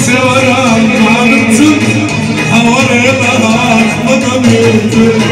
severim kanıtım havarına akmadan öldüm.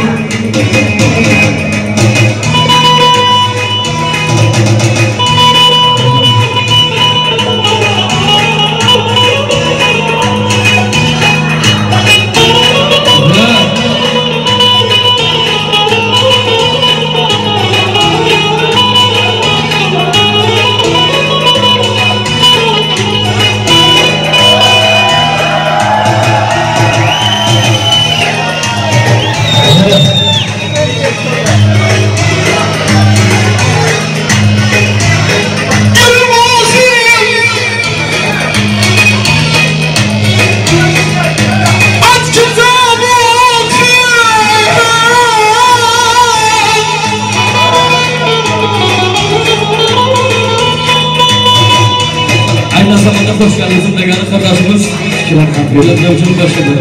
Hoş geldiniz Megan'ın kardeşimiz Kiran Kampiyonlar Mevcut başladı.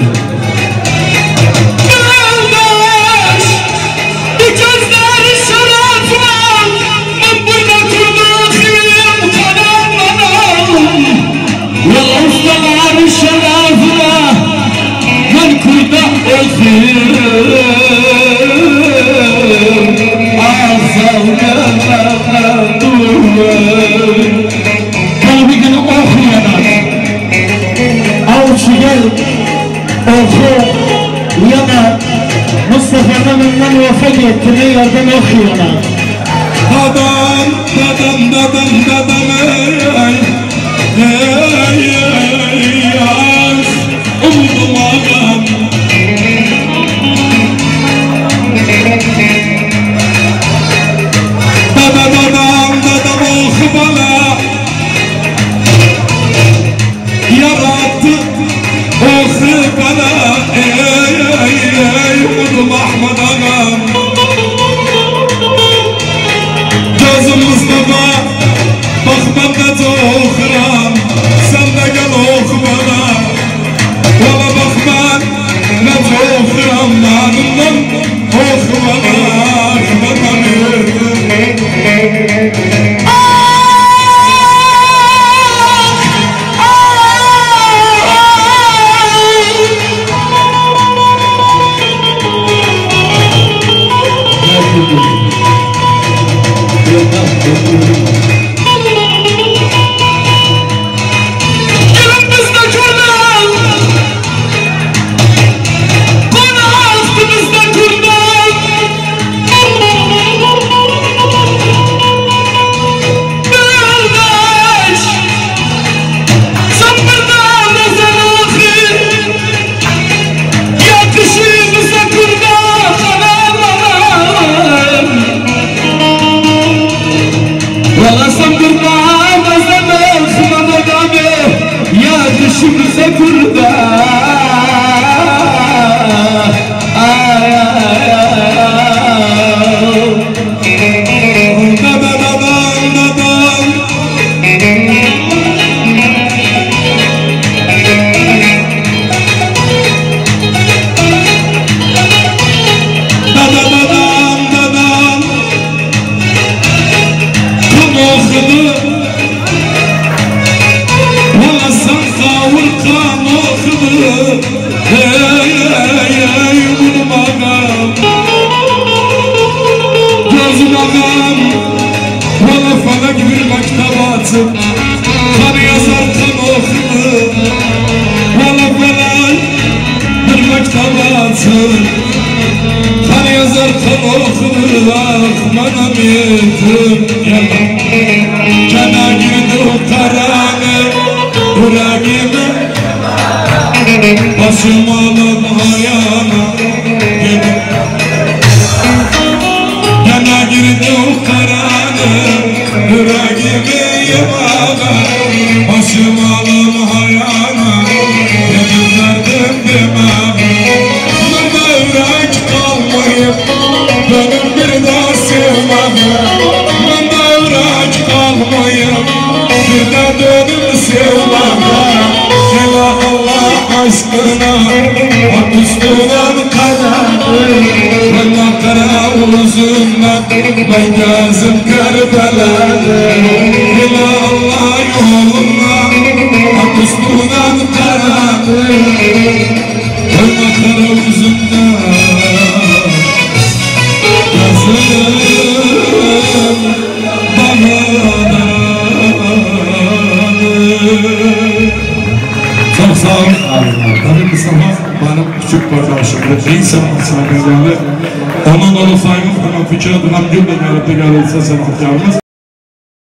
Mustafa'dan ondan vefat ettiğine yardım okuyana. Dadam, dadam, dadam, dadam, ey, umdum ağam. Dadam, dadam, oku bana, yarattı, oku bana, umdum Ahmet ağam. Gözüm Mustafa, bak ben de okuram, sen de gel oku bana. Valla bak ben ne okuram, nanımdan oku bana, bana verdim. Kanı yazar kan okudu, valla falan bir mektaba atın. Kanı yazar kan okudu, ah manam yetim. Kana girdi o karanı, yüreğime, başım alın ayağına. Kana girdi o karanı, yüreğime. Başım alım hayana, yedim verdim demem. Bana yürek kalmayıp, benim bir daha sevmem. Bana yürek kalmayıp, bir daha dönüm sevmem. Ela Allah aşkına, hak üstüne kader. Bana kara uzundan, ben gözüm Kerbela'da. Allah yoluna, hak üstüne koyma kara uzundan yazılım bağlarım. Çok sağ olun. Tabii ki sana benim küçük kardeşimdir. İyi sanatçısına geldi. Onun oğlu saygı, onun fikir adına gül de gelip de gelirse sanatkarımız.